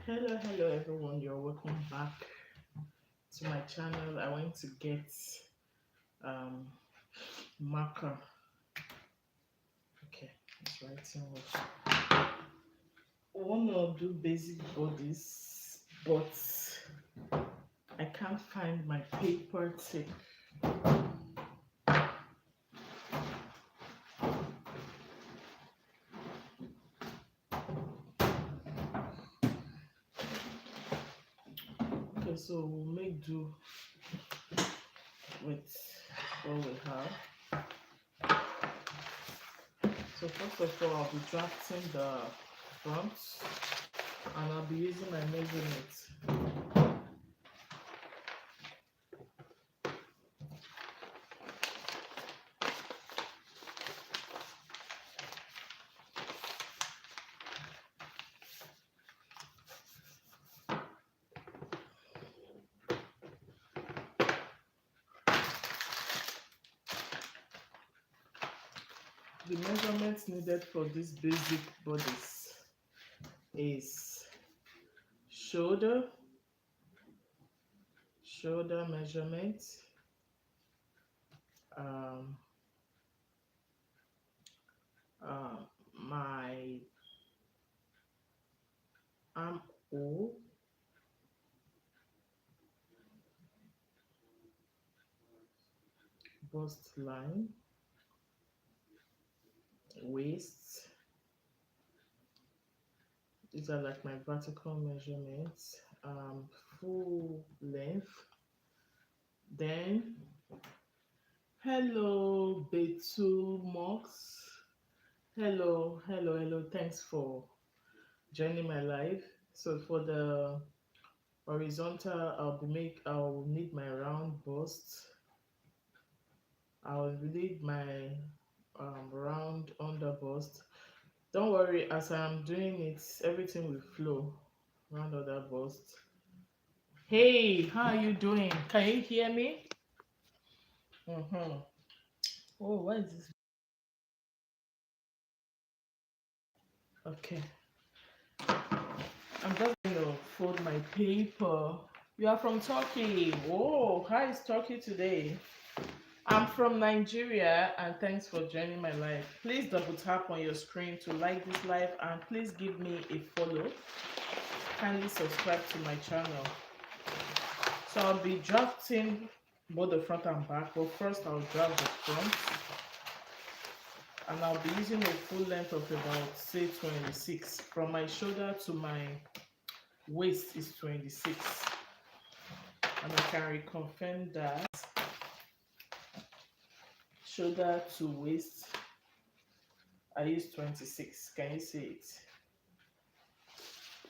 Hello everyone, you're welcome back to my channel. I went to get um marker. Okay, it's writing what I wanna do basic bodies, but I can't find my paper tape. Okay, so we'll make do with what we have. So first of all, I'll be drafting the front and I'll be using my measurements. The measurements needed for this basic bodice is shoulder, measurement, um, uh, my armhole, bust line, waist. These are like my vertical measurements. Full length. Then, hello, Betul Mox. Hello. Thanks for joining my live. So for the horizontal, I'll need my round bust. I'll need my round under bust. Don't worry, as I'm doing it, everything will flow. Round under bust. Hey, how are you doing? Can you hear me? Mm-hmm. Oh, what is this? Okay. I'm just going to fold my paper. You are from Turkey. Oh, how is Turkey today? I'm from Nigeria and thanks for joining my live. Please double tap on your screen to like this live and please give me a follow. Kindly subscribe to my channel. So I'll be drafting both the front and back, but first I'll draft the front and I'll be using a full length of about say 26. From my shoulder to my waist is 26 and I can reconfirm that shoulder to waist I use 26. Can you see it?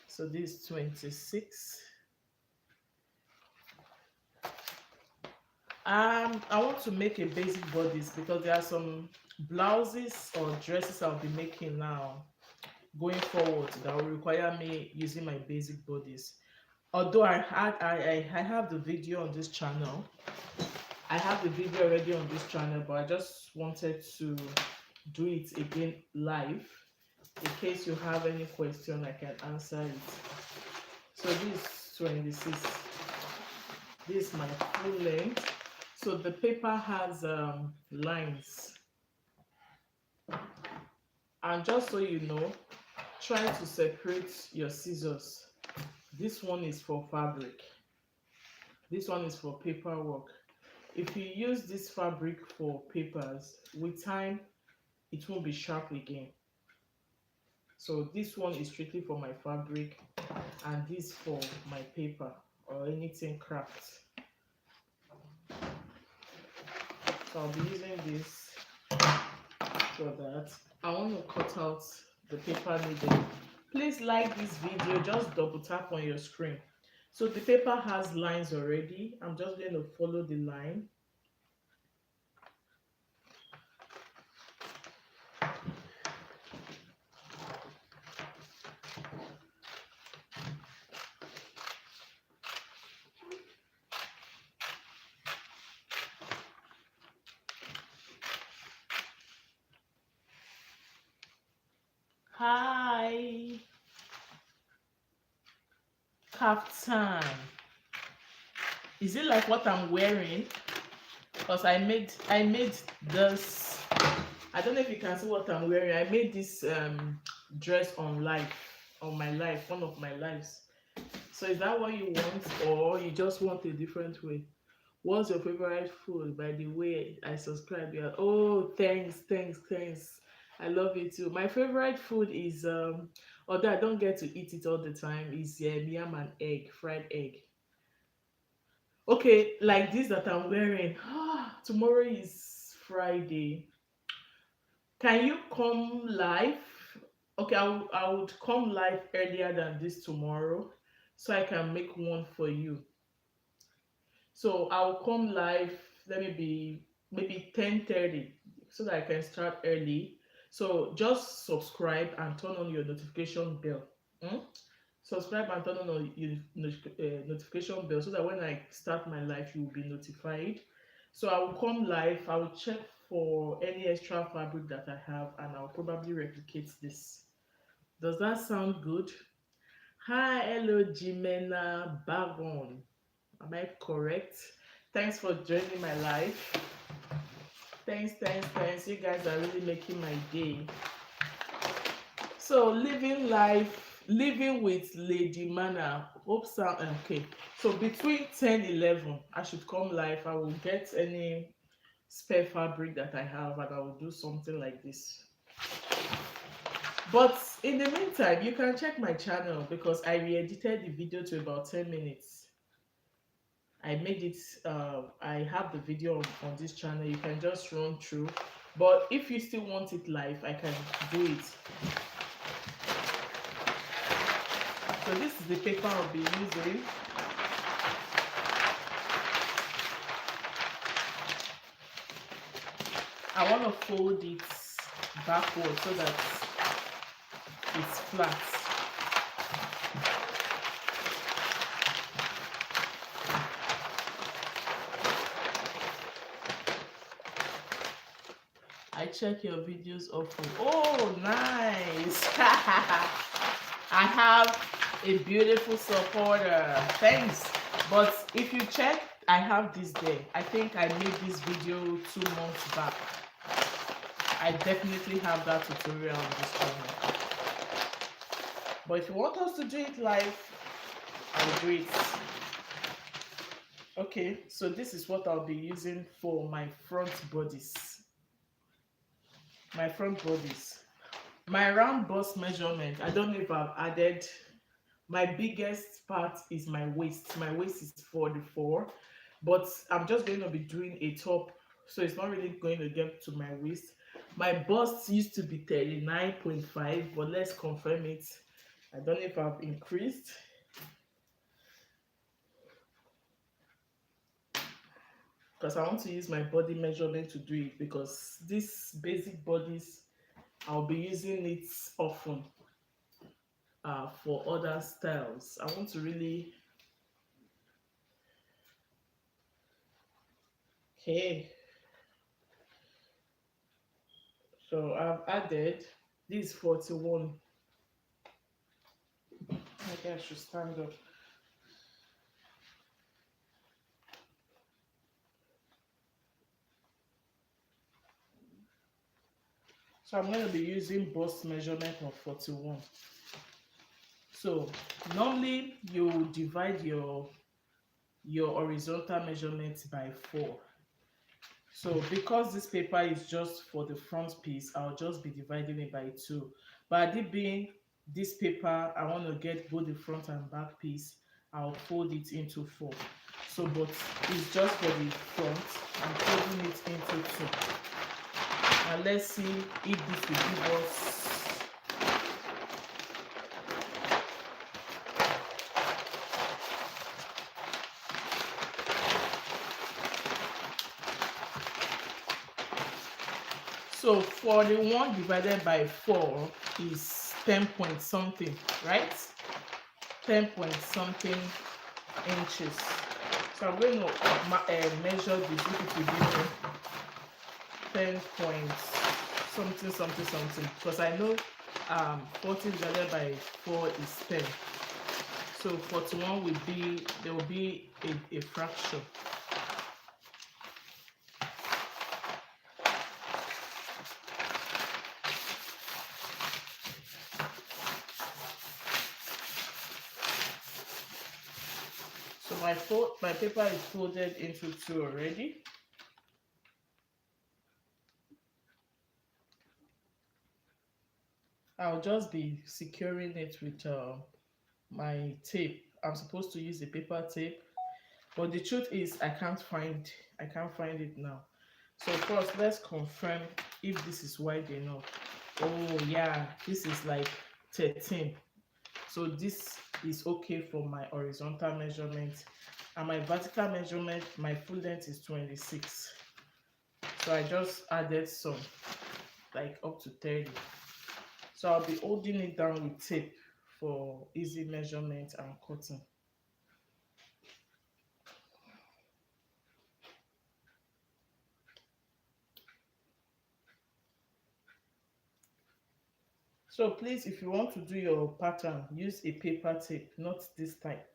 So this is 26. I want to make a basic bodice because there are some blouses or dresses I'll be making now going forward that will require me using my basic bodice. Although I have the video on this channel. I have the video already on this channel, but I just wanted to do it again live. In case you have any question, I can answer it. So this is 26. This is my full length. So the paper has lines. And just so you know, try to separate your scissors. This one is for fabric. This one is for paperwork. If you use this fabric for papers, with time, it won't be sharp again. So this one is strictly for my fabric and this for my paper or anything craft. So I'll be using this for that. I want to cut out the paper needle. Please like this video, just double tap on your screen. So the paper has lines already. I'm just going to follow the line. Hi. Kaftan. Is it like what I'm wearing? Because I made this. I don't know if you can see what I'm wearing. I made this dress on my life, one of my lives. So is that what you want, or you just want a different way? What's your favorite food? By the way, I subscribe. Yeah. Oh, thanks. I love it too. My favorite food is although I don't get to eat it all the time, is yam and egg, fried egg. Okay, like this that I'm wearing. Tomorrow is Friday. Can you come live? Okay, I would come live earlier than this tomorrow so I can make one for you. So I'll come live, let me be maybe 10:30 so that I can start early. So just subscribe and turn on your notification bell. Hmm? Subscribe and turn on your notification bell so that when I start my live, you will be notified. So I will come live, I will check for any extra fabric that I have, and I'll probably replicate this. Does that sound good? Hi, hello, Jimena Bagon. Am I correct? Thanks for joining my live. Thanks. You guys are really making my day. So, living life, living with Lady Mana. Hope sound okay. So, between 10, 11, I should come live. I will get any spare fabric that I have and I will do something like this. But in the meantime, you can check my channel because I re-edited the video to about 10 minutes. I made it, I have the video on this channel. You can just run through. But if you still want it live, I can do it. So this is the paper I'll be using. I want to fold it backward so that it's flat. I check your videos often. Oh, nice. I have a beautiful supporter. Thanks. But if you check, I have this there. I think I made this video 2 months back. I definitely have that tutorial on this channel. But if you want us to do it live, I'll do it. Okay, so this is what I'll be using for my front bodice. My front bodice. My round bust measurement, I don't know if I've added. My biggest part is my waist. My waist is 44, but I'm just going to be doing a top, so it's not really going to get to my waist. My bust used to be 39.5, but let's confirm it. I don't know if I've increased. Because I want to use my body measurement to do it, because this basic bodies, I'll be using it often for other styles. I want to really. Okay, so I've added this 41. Maybe I should stand up. So I'm going to be using bust measurement of 41. So normally you divide your horizontal measurement by 4. So because this paper is just for the front piece, I'll just be dividing it by 2. But it being this paper, I want to get both the front and back piece, I'll fold it into 4. So but it's just for the front. I'm folding it into 2. And let's see if this will give us. So 41 divided by 4 is 10 point something, right? 10 point something inches. So I'm going to measure this, if it will give me 10 point something, because I know 40 divided by 4 is 10. So 41 will be, there will be a fraction. So my paper is folded into two already. I'll just be securing it with my tape. I'm supposed to use the paper tape, but the truth is I can't find it now. So first let's confirm if this is wide enough. Oh yeah, this is like 13. So this is okay for my horizontal measurement, and my vertical measurement, my full length is 26. So I just added some, like up to 30. So I'll be holding it down with tape for easy measurement and cutting. So please, if you want to do your pattern, use a paper tape, not this type.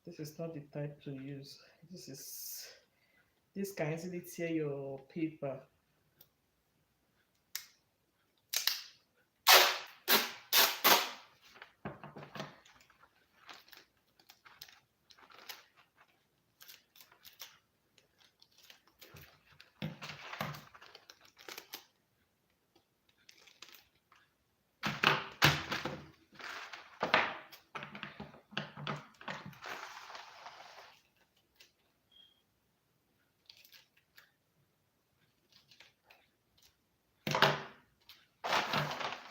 This is not the type to use. This can easily tear your paper.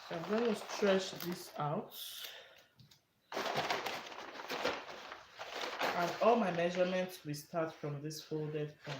So I'm going to stretch this out. And all my measurements will start from this folded point.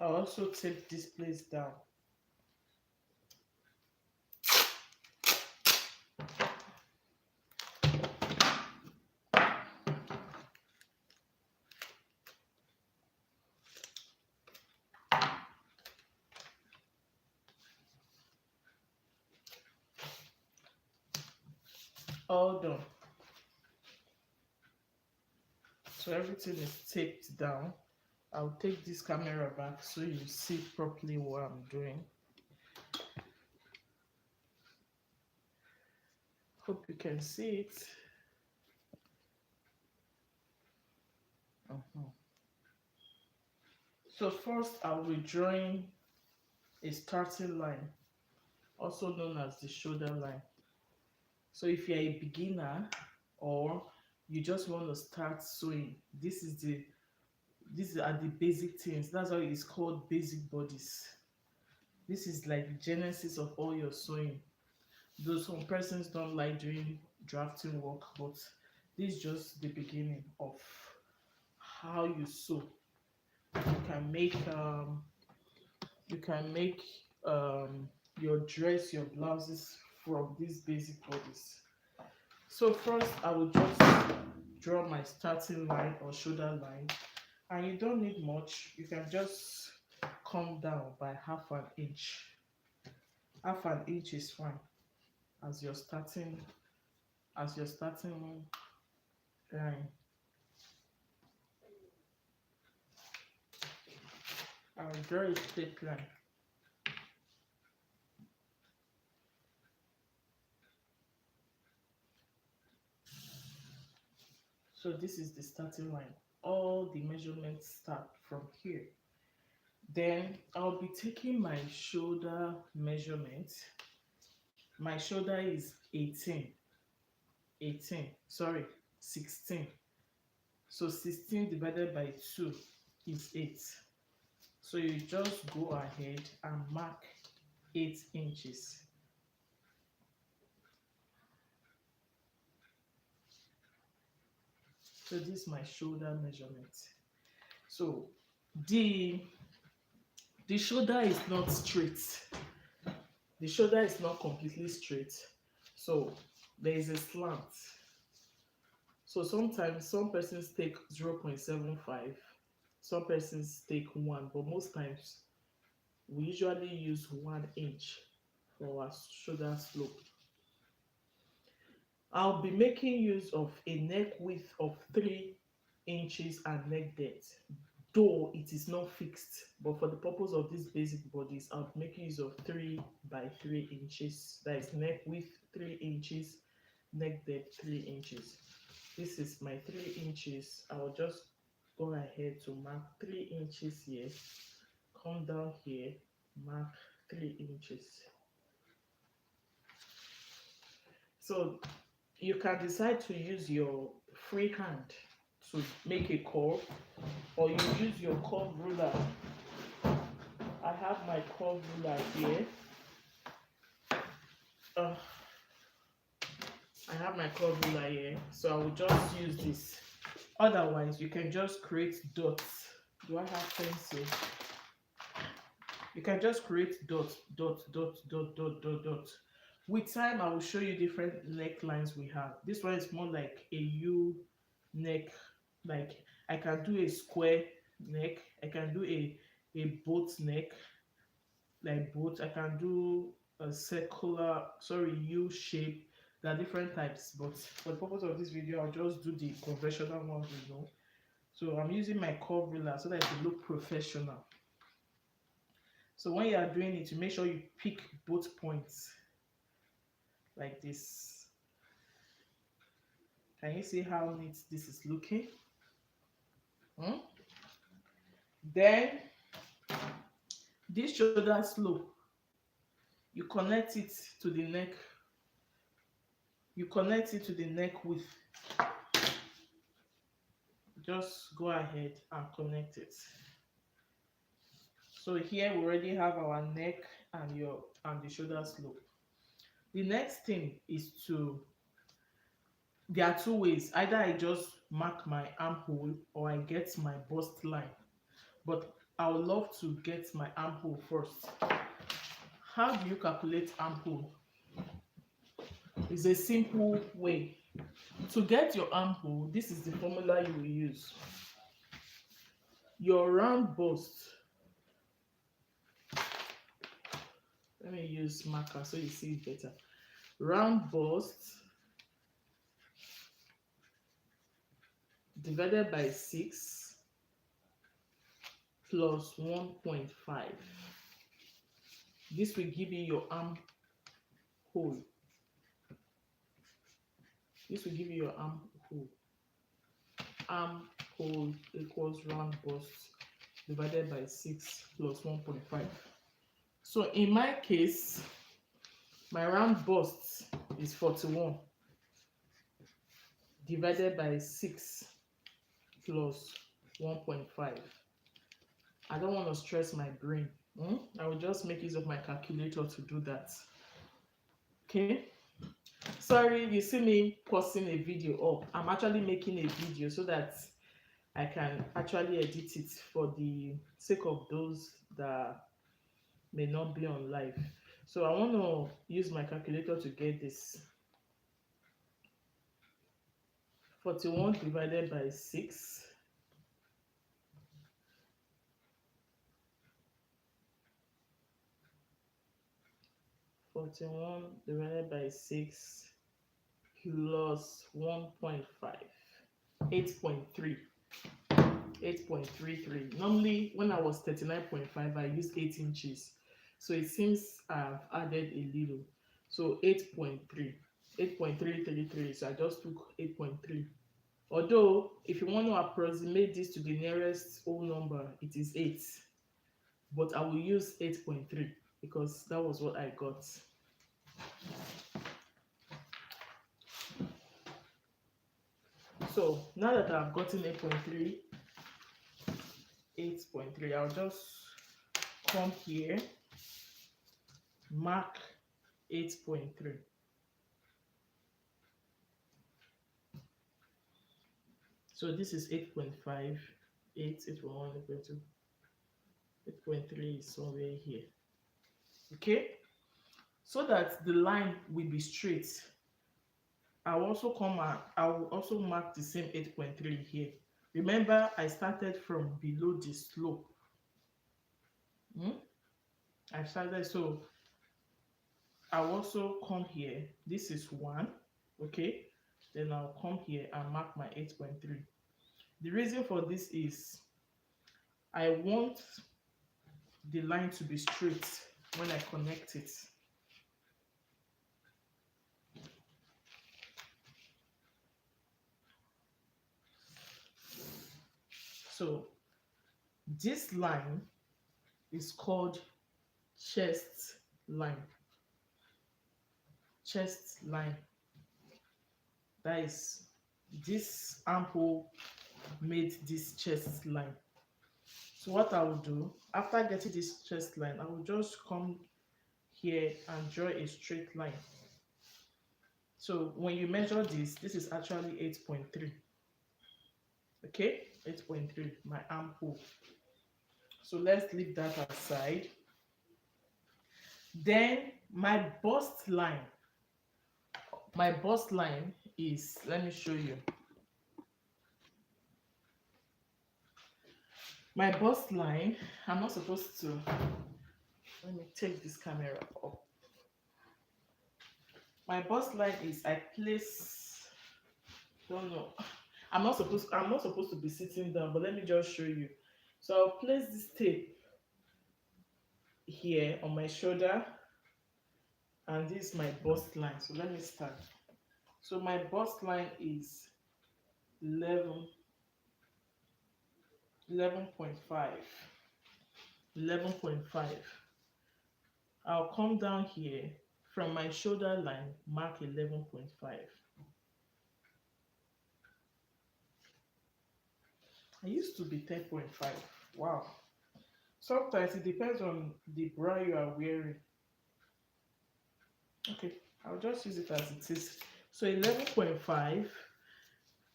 I'll also tape this place down. All done. So everything is taped down. I'll take this camera back so you see properly what I'm doing. Hope you can see it. So first I'll be drawing a starting line, also known as the shoulder line. So if you're a beginner or you just want to start sewing, these are the basic things. That's why it's called basic bodice. This is like the genesis of all your sewing. Though some persons don't like doing drafting work, but this is just the beginning of how you sew. You can make your dress, your blouses from these basic bodies. So first I will just draw my starting line or shoulder line, and you don't need much. You can just come down by half an inch. Half an inch is fine as your starting line. I'll draw a straight line. So this is the starting line. All the measurements start from here. Then I'll be taking my shoulder measurement. My shoulder is 16. So 16 divided by 2 is 8. So you just go ahead and mark 8 inches. So this is my shoulder measurement. So the shoulder is not straight. The shoulder is not completely straight. So there is a slant. So sometimes some persons take 0.75, some persons take 1, but most times we usually use 1 inch for our shoulder slope. I'll be making use of a neck width of 3 inches and neck depth, though it is not fixed, but for the purpose of these basic bodies, I'll be making use of 3 by 3 inches. That is neck width 3 inches, neck depth 3 inches. This is my 3 inches. I'll just go ahead to mark 3 inches here, come down here, mark 3 inches. So you can decide to use your free hand to make a curve, or you use your curve ruler. I have my curve ruler here. I have my curve ruler here, so I will just use this. Otherwise, you can just create dots. Do I have pencil? You can just create dots, dot, dot, dot, dot, dot, dot. With time, I will show you different necklines we have. This one is more like a U neck. Like I can do a square neck. I can do a boat neck, like boat. I can do a circular, U shape. There are different types, but for the purpose of this video, I'll just do the conventional ones we know. So I'm using my curve ruler so that it will look professional. So when you are doing it, you make sure you pick both points like this. Can you see how neat this is looking? Then this shoulder slope, you connect it to the neck. You connect it to the neck width. Just go ahead and connect it. So here we already have our neck and the shoulder slope. The next thing is there are two ways. Either I just mark my armhole or I get my bust line. But I would love to get my armhole first. How do you calculate armhole? It's a simple way. To get your armhole, this is the formula you will use. Your round bust. Let me use marker so you see it better. Round bust divided by 6 plus 1.5. This will give you your armhole. This will give you your armhole. Armhole equals round bust divided by 6 plus 1.5. So in my case, my round bust is 41 divided by 6 plus 1.5. I don't want to stress my brain. I will just make use of my calculator to do that. Okay. Sorry, you see me pausing a video up. I'm actually making a video so that I can actually edit it for the sake of those that may not be on live. So I want to use my calculator to get this. 41 divided by 6. 41 divided by 6 plus 1.5. 8.3. 8.33. Normally, when I was 39.5, I used 8 inches. So it seems I've added a little. So 8.3. 8.333. So I just took 8.3. Although, if you want to approximate this to the nearest whole number, it is 8. But I will use 8.3 because that was what I got. So now that I've gotten 8.3, I'll just come here mark 8.3. So this is 8.5, 8, 8.1, 8.2, 8.3 is somewhere here. Okay, so that the line will be straight, I will also mark the same 8.3 here. Remember, I started from below the slope. Hmm? I started, so I'll also come here. This is 1, okay? Then I'll come here and mark my 8.3. The reason for this is I want the line to be straight when I connect it. So this line is called chest line. Chest line. That is, this armhole made this chest line. So what I will do, after getting this chest line, I will just come here and draw a straight line. So when you measure this is actually 8.3. Okay, 8.3, my armhole. So let's leave that aside. Then my bust line. My bust line is, let me show you. My bust line, I'm not supposed to, let me take this camera up. My bust line is, I place, don't know, I'm not supposed to be sitting down, but let me just show you. So I'll place this tape here on my shoulder, and this is my bust line. So let me start. So my bust line is 11, 11.5. 11.5. I'll come down here from my shoulder line, mark 11.5. I used to be 10.5. Wow. Sometimes it depends on the bra you are wearing. Okay, I'll just use it as it is. So 11.5,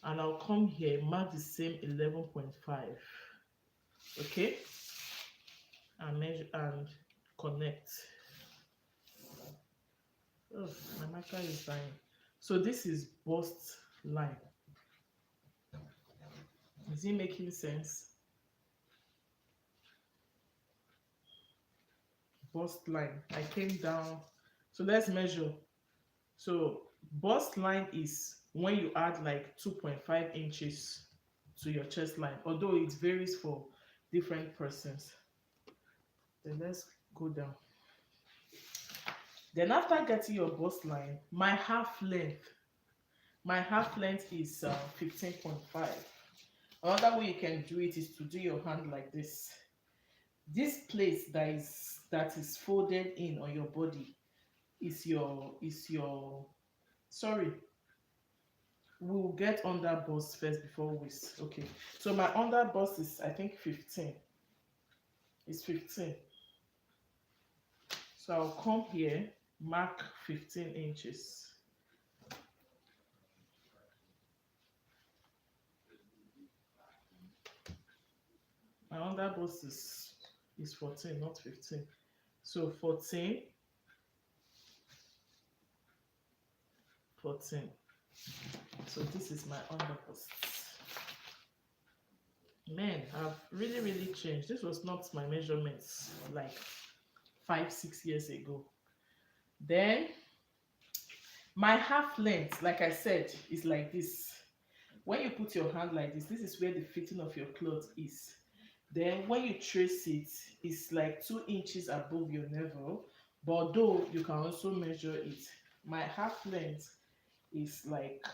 and I'll come here, mark the same 11.5. Okay, and measure and connect. Oh, my marker is dying. So this is bust line. Is it making sense? Bust line. I came down. So let's measure. So bust line is when you add like 2.5 inches to your chest line, although it varies for different persons. Then let's go down. Then after getting your bust line, my half length is 15.5. Another way you can do it is to do your hand like this. This place that is folded in on your body is your sorry, we'll get under bust first before waist. Okay, so my under bust is, I think, 15. It's 15. So I'll come here, mark 15 inches. My under bust is 14, not 15. So 14, 14. So this is my under bust. Man, I've really changed. This was not my measurements like 5-6 years ago. Then my half length, like I said, is like this. When you put your hand like this is where the fitting of your cloth is. Then when you trace it, it's like 2 inches above your navel, but though you can also measure it. My half length is like,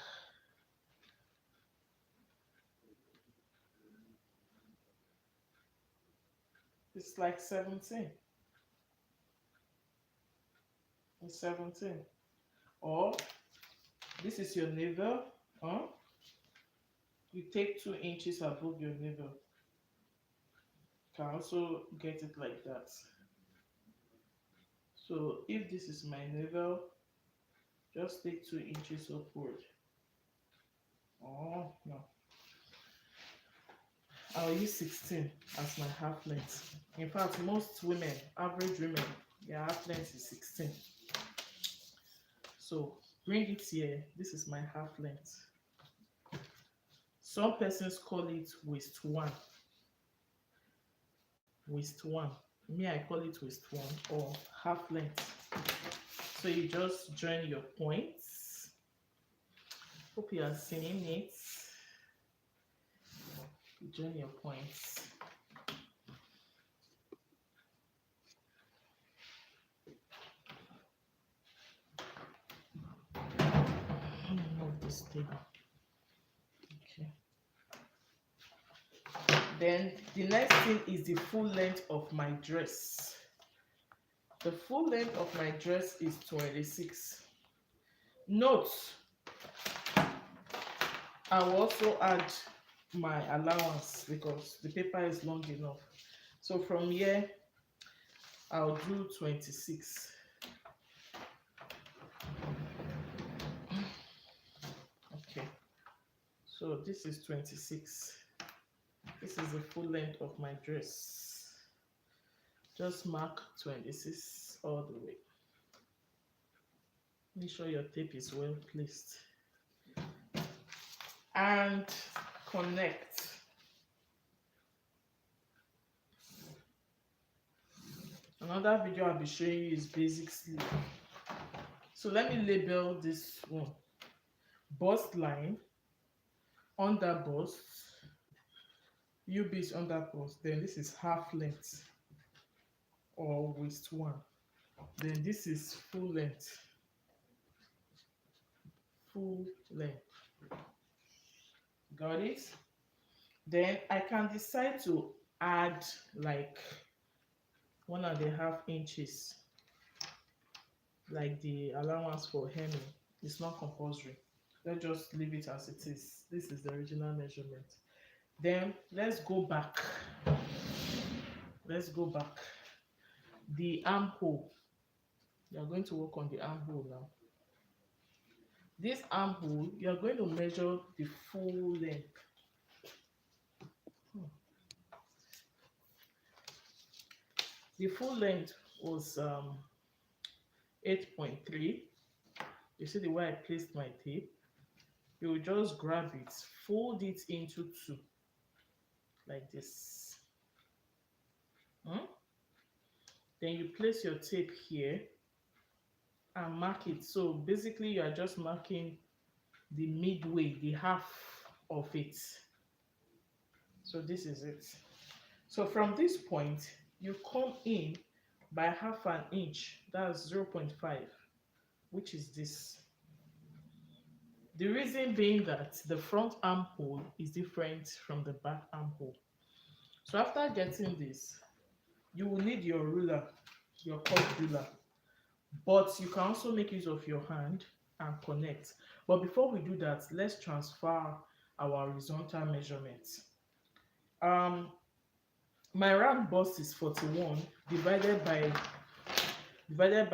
it's like 17. It's 17. Or this is your navel, huh? You take 2 inches above your navel. You can also get it like that. So if this is my navel, just take 2 inches upward. Oh no, I'll use 16 as my half length. In fact, most women, average women, their half length is 16. So bring it here. This is my half length. Some persons call it waist one. Waist one. Me, I call it waist one or half length. So you just join your points. Hope you are seeing it. Join your points. Move this table. Okay. Then the next thing is the full length of my dress. The full length of my dress is 26. Note, I will also add my allowance because the paper is long enough. So from here, I'll do 26. Okay, so this is 26. This is the full length of my dress. Just mark 26 all the way. Make sure your tape is well placed. And connect. Another video I'll be showing you is basic sleeve. So let me label this one. Bust line, under bust, UB is under bust. Then this is half length or waist one. Then this is full length. Full length. Got it? Then I can decide to add like 1.5 inches, like the allowance for hemming. It's not compulsory. Let's just leave it as it is. This is the original measurement. Then let's go back. Let's go back. The armhole. You are going to work on the armhole now. This armhole, you are going to measure the full length. The full length was 8.3. You see the way I placed my tape? You will just grab it, fold it into 2, like this. Then you place your tape here and mark it. So basically you are just marking the midway, the half of it. So this is it. So from this point, you come in by 1/2 inch, that's 0.5, which is this. The reason being that the front armhole is different from the back armhole. So after getting this, you will need your ruler, your cut ruler, but you can also make use of your hand and connect. But before we do that, let's transfer our horizontal measurements. My round bust is 41 divided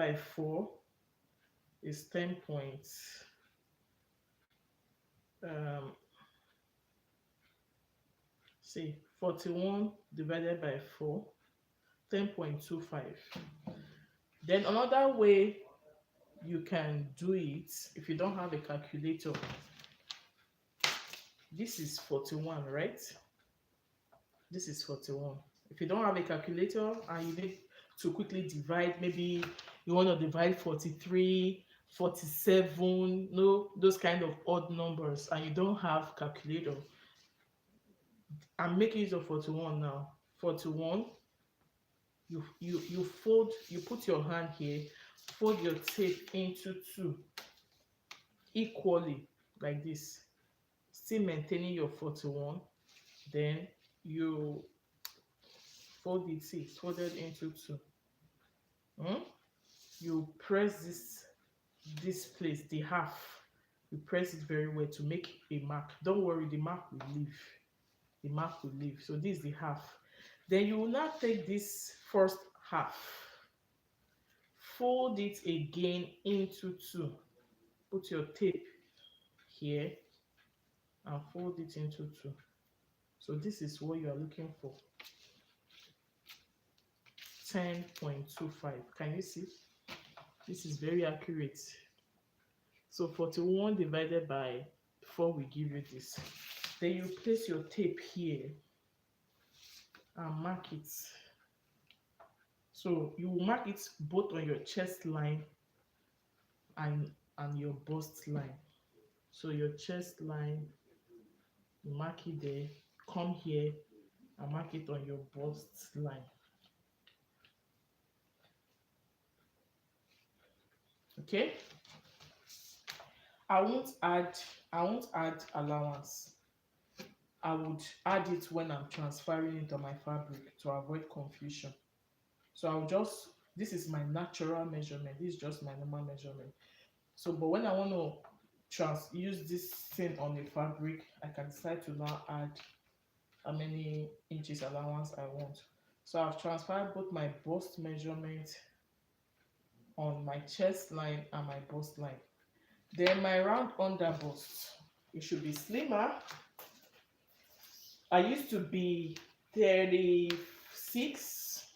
by 4 is 10 points. See, 41 divided by 4, 10.25. Then another way you can do it, if you don't have a calculator, this is 41, right? This is 41. If you don't have a calculator and you need to quickly divide, maybe you want to divide 43, 47, no, those kind of odd numbers, and you don't have calculator, I'm making use of 41 now. 41, you fold, you put your hand here, fold your tape into 2 equally, like this, still maintaining your 41. Then you fold it, see, folded into 2. You press this place, the half, you press it very well to make a mark. Don't worry, the mark will leave. The mark will leave. So this is the half. Then you will now take this first half, fold it again into two. Put your tape here and fold it into two. So this is what you are looking for. 10.25. Can you see? This is very accurate. So 41 divided by 4 will give you this. Then you place your tape here and mark it. So you will mark it both on your chest line and your bust line. So your chest line, you mark it there, come here and mark it on your bust line. Okay? I won't add allowance. I would add it when I'm transferring it on my fabric to avoid confusion. So I'll just, this is my natural measurement. This is just my normal measurement. So, but when I want to use this thing on the fabric, I can decide to now add how many inches allowance I want. So I've transferred both my bust measurement on my chest line and my bust line. Then my round under bust, it should be slimmer. I used to be 36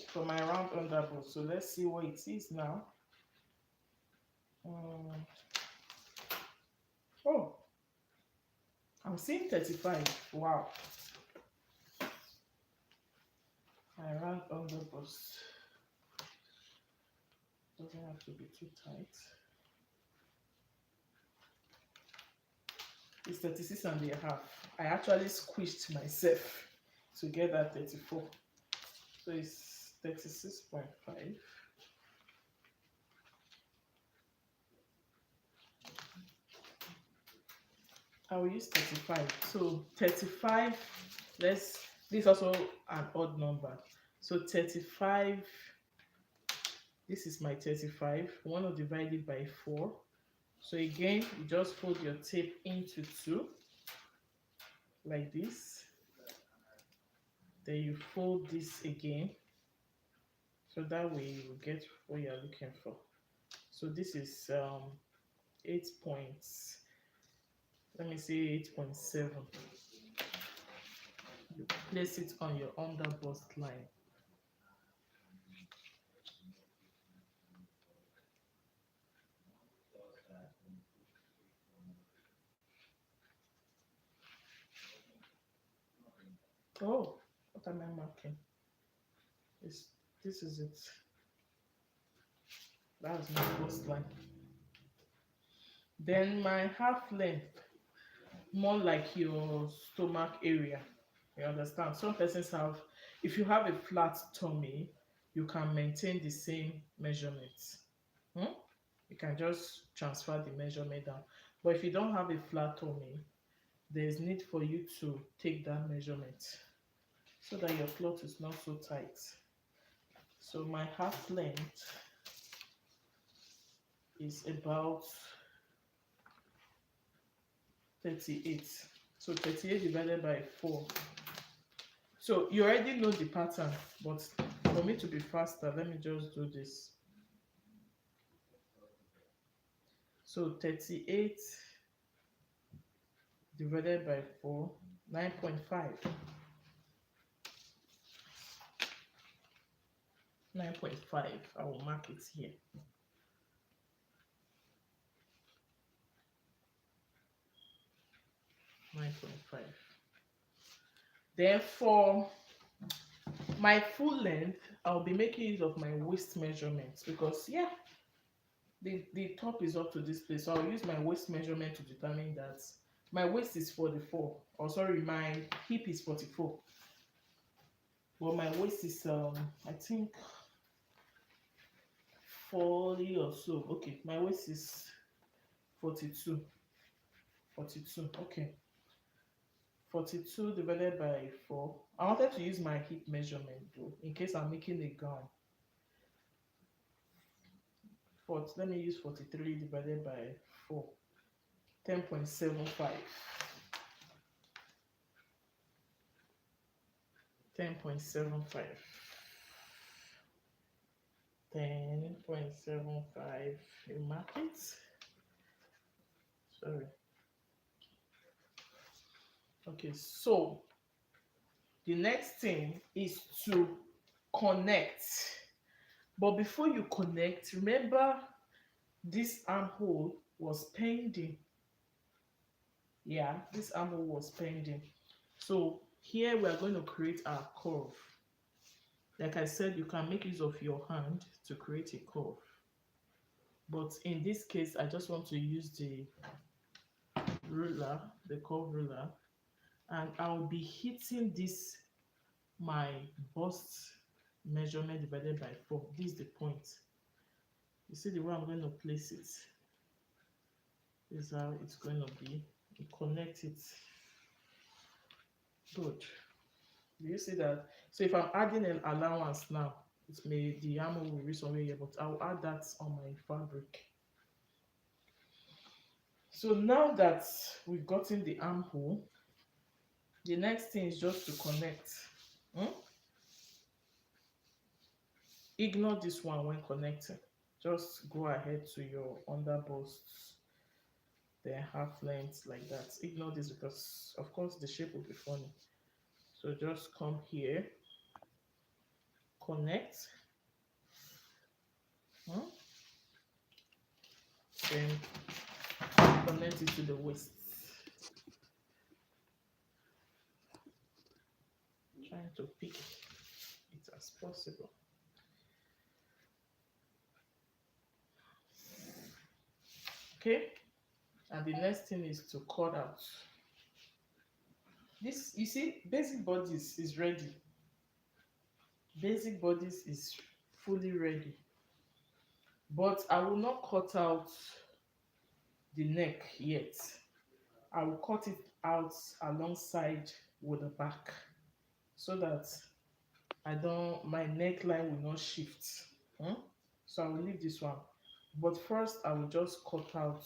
for my round under bust. So let's see what it is now. Oh, I'm seeing 35. Wow. My round under bust doesn't have to be too tight. It's 36 and a half. I actually squished myself to get that 34. So it's 36.5. I will use 35. So 35, this is also an odd number. So 35, this is my 35. We want to divide it by 4. So again, you just fold your tape into two, like this. Then you fold this again. So that way you get what you're looking for. So this is 8 points. Let me say 8.7. You place it on your under bust line. Oh, what am I marking? This is it. That's my bust line. Then my half length, more like your stomach area. You understand? Some persons have, if you have a flat tummy, you can maintain the same measurements. You can just transfer the measurement down. But if you don't have a flat tummy, there's need for you to take that measurement so that your cloth is not so tight. So my half length is about 38. So 38 divided by 4. So you already know the pattern, but for me to be faster, let me just do this. So 38 divided by 4, 9.5. 9.5. I will mark it here. Then for my full length, I'll be making use of my waist measurements because the top is up to this place. So I'll use my waist measurement to determine that my waist is 44. Or sorry, my hip is 44. But my waist is I think 40 or so. Okay, my waist is 42. 42, okay. 42 divided by 4. I wanted to use my hip measurement though, in case I'm making a gown. Let me use 43 divided by 4. 10.75. 10.75. 10.75. You mark it. Sorry. Okay, so the next thing is to connect. But before you connect, remember this armhole was pending. Yeah, this armhole was pending. So here we are going to create our curve. Like I said, you can make use of your hand to create a curve. But in this case, I just want to use the ruler, the curve ruler, and I'll be hitting this, my bust measurement divided by 4. This is the point. You see the way I'm going to place it? This is how it's going to be. You connect it. Good. Do you see that? So if I'm adding an allowance now, it may, the armor will reach somewhere here, but I'll add that on my fabric. So now that we've gotten the armhole, the next thing is just to connect. Ignore this one when connecting. Just go ahead to your underbust, then half length like that. Ignore this because of course the shape will be funny. So just come here, connect, then connect it to the waist. Trying to pick it as possible. Okay, and the next thing is to cut out. This, you see, basic bodice is ready. Basic bodice is fully ready. But I will not cut out the neck yet. I will cut it out alongside with the back so that my neckline will not shift. So I will leave this one. But first, I will just cut out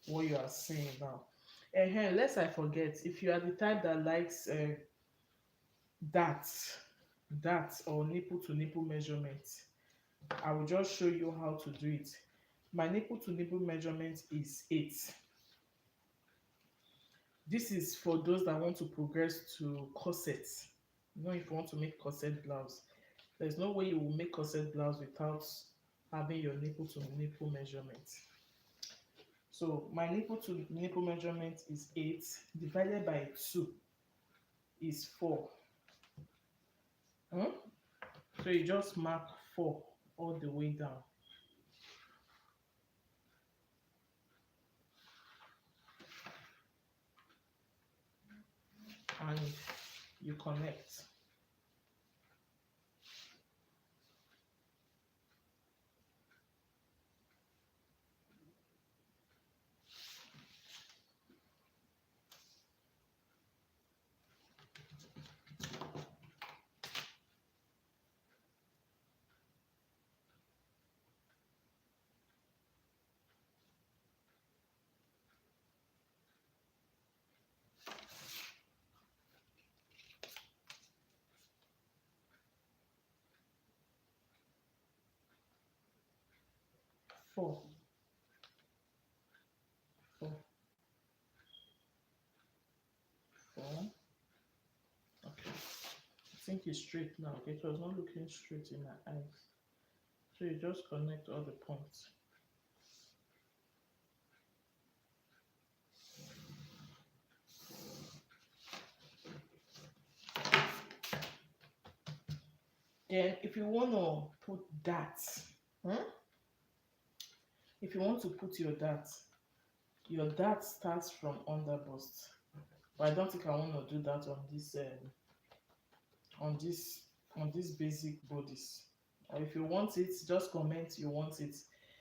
what you are seeing now. And lest I forget, if you are the type that likes that or nipple to nipple measurement, I will just show you how to do it. My nipple to nipple measurement is 8. This is for those that want to progress to corsets. You know, if you want to make corset blouse, there's no way you will make corset blouse without having your nipple to nipple measurement. So my nipple to nipple measurement is 8 divided by 2 is 4. So you just mark 4 all the way down. And you connect. Four. Okay. I think it's straight now. Okay, it was not looking straight in my eyes. So you just connect all the points. Then if you want to put that, if you want to put your dart starts from under bust. But I don't think I want to do that on this basic bodice. Or if you want it, just comment you want it.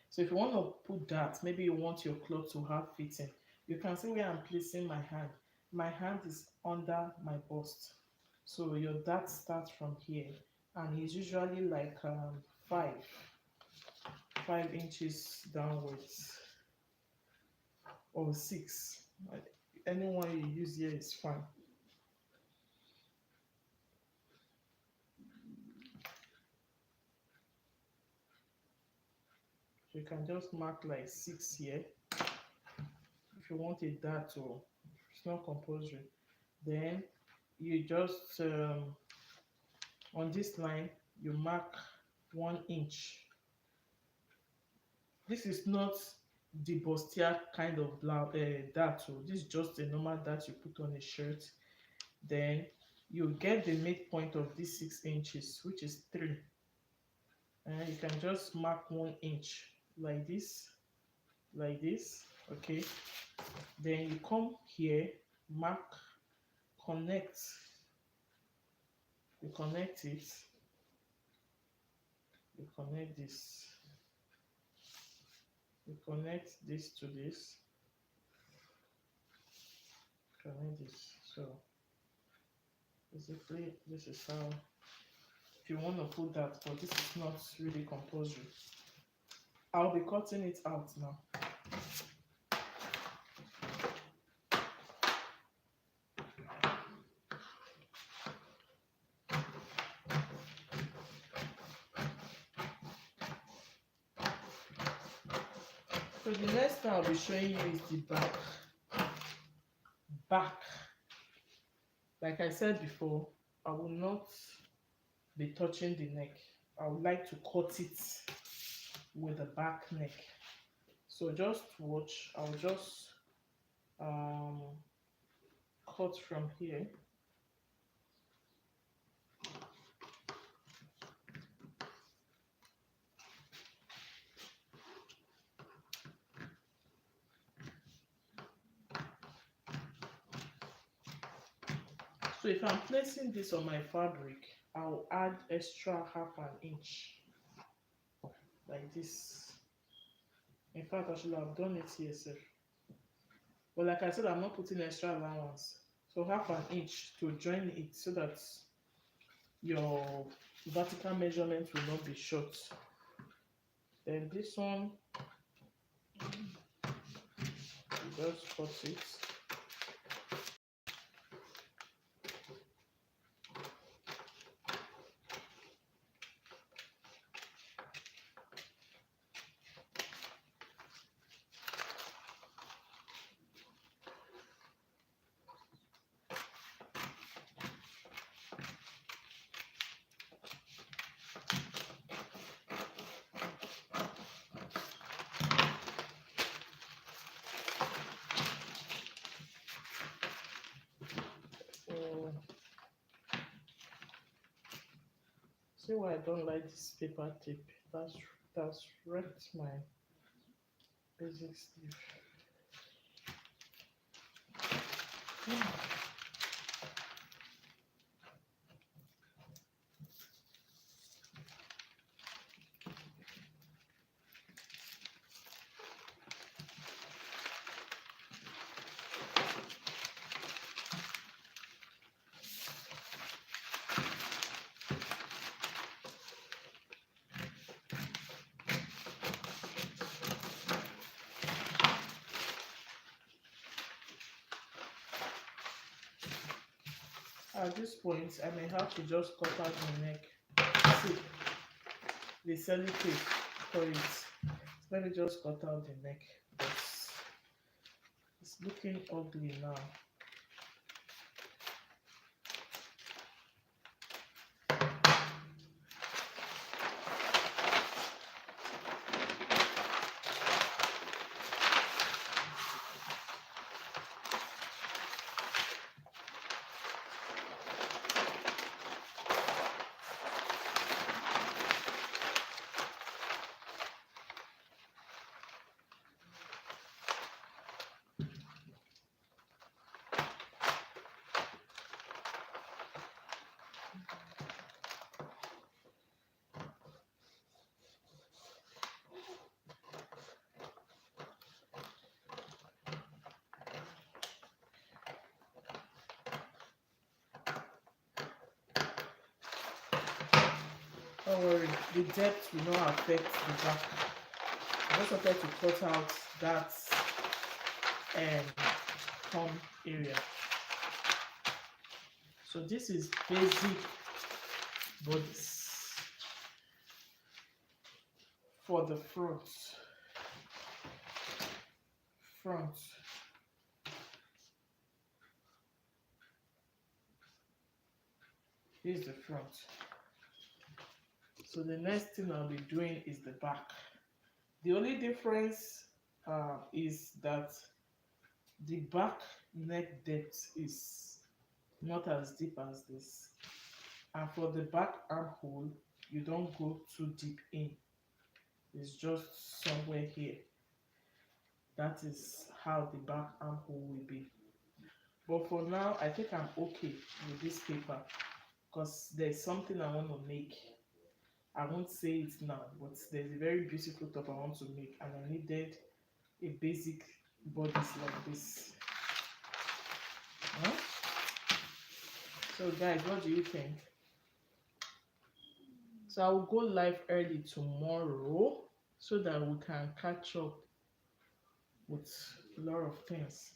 So if you want to put that, maybe you want your cloth to have fitting. You can see where I'm placing my hand. My hand is under my bust. So your dart starts from here, and it's usually like 5 inches downwards or 6. Any one you use here is fine. So you can just mark like 6 here if you want it that too. It's not compulsory. Then you just on this line you mark 1 inch. This is not the bustier kind of dart too. This is just a normal dart you put on a shirt. Then you get the midpoint of this 6 inches, which is 3, and you can just mark 1 inch like this, okay. Then you come here, mark, connect, you connect it, you connect this, you connect this to this, connect this. So basically this is how, if you want to put that, but this is not really compulsory. I'll be cutting it out now. So the next thing I'll be showing you is the back. Like I said before, I will not be touching the neck. I would like to cut it with the back neck. So just watch. I'll just cut from here. So if I'm placing this on my fabric, I'll add extra 1/2 inch like this. In fact, I should have done it here, sir. But like I said, I'm not putting extra allowance. So 1/2 inch to join it so that your vertical measurement will not be short. Then this one, you just cut it. See why I don't like this paper tape. That's wrecked my basic sleeve. At this point, I may have to just cut out my neck. See, the sellotape for it. Let me just cut out the neck. It's looking ugly now. Don't worry, the depth will not affect the back. I just wanted to cut out that thumb area. So this is basic bodice. for the front. This is the front. So the next thing I'll be doing is the back. The only difference is that the back neck depth is not as deep as this, and for the back armhole you don't go too deep in, it's just somewhere here. That is how the back armhole will be. But for now I think I'm okay with this paper because there's something I want to make. I won't say it now, but there's a very beautiful top I want to make, and I needed a basic bodice like this. Huh? So guys, what do you think? So I will go live early tomorrow so that we can catch up with a lot of things.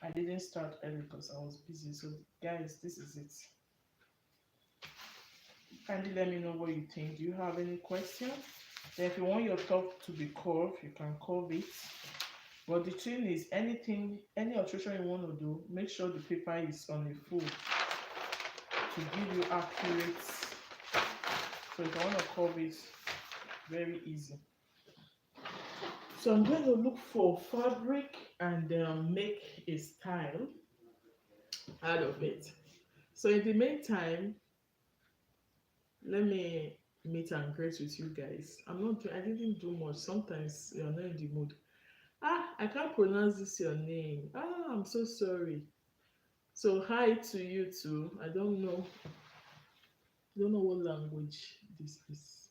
I didn't start early because I was busy. So guys, this is it. Kindly let me know what you think. Do you have any questions? Then if you want your top to be curved, you can curve it. But the thing is, any alteration you want to do, make sure the paper is on a full to give you accurate. So if I want to curve it, very easy. So I'm going to look for fabric and make a style out of it. So in the meantime, let me meet and greet with you guys. I didn't do much. Sometimes you're not in the mood. I can't pronounce this your name. I'm so sorry. So hi to you too. I don't know what language this is.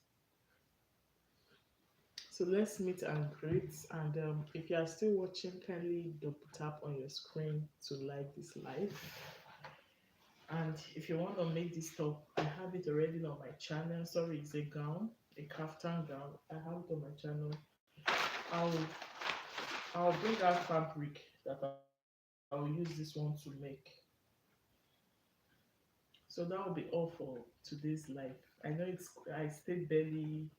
So let's meet and greet. And if you are still watching, kindly double tap on your screen to like this live. And if you want to make this top, I have it already on my channel. Sorry, it's a gown, a kaftan gown. I have it on my channel. I'll bring out fabric that I will use this one to make. So that will be all for today's live. I know I stayed barely.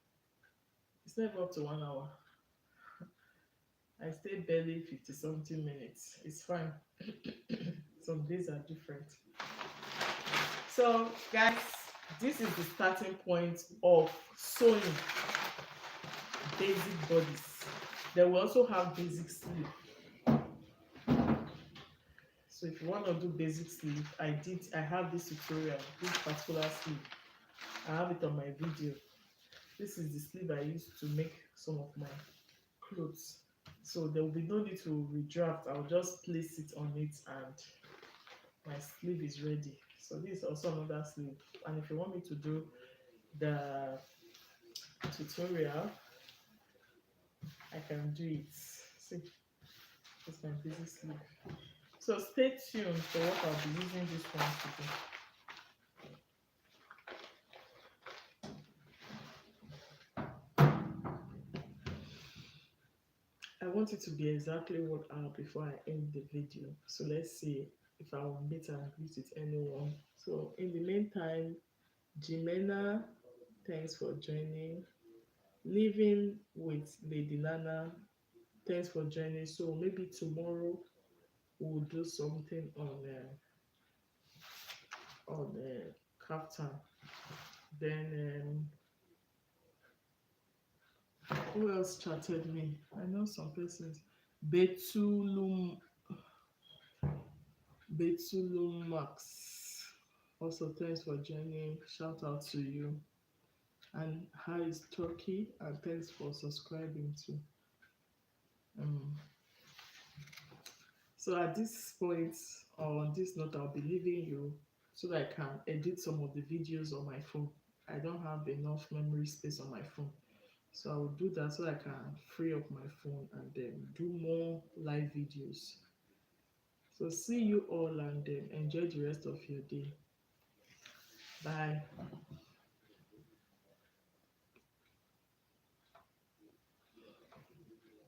It's never up to 1 hour. I stayed barely 50 something minutes. It's fine. Some days are different. So guys, this is the starting point of sewing basic bodice. They will also have basic sleeve. So if you want to do basic sleeve, I have this tutorial, this particular sleeve. I have it on my video. This is the sleeve I used to make some of my clothes. So there will be no need to redraft. I'll just place it on it and my sleeve is ready. So this is also another sleeve. And if you want me to do the tutorial, I can do it. See, it's my basic sleeve. So stay tuned for what I'll be using this one to do. I want it to be exactly 1 hour before I end the video. So let's see if I will meet and greet with anyone. So in the meantime, Jimena, thanks for joining. Living with Lady Nana, thanks for joining. So maybe tomorrow we'll do something on the kaftan. Then who else chatted me? I know some persons. Betulum Max. Also, thanks for joining. Shout out to you. And hi is Turkey, and thanks for subscribing too. So at this point, or on this note, I'll be leaving you so that I can edit some of the videos on my phone. I don't have enough memory space on my phone. So I will do that so I can free up my phone and then do more live videos. So see you all and enjoy the rest of your day. Bye.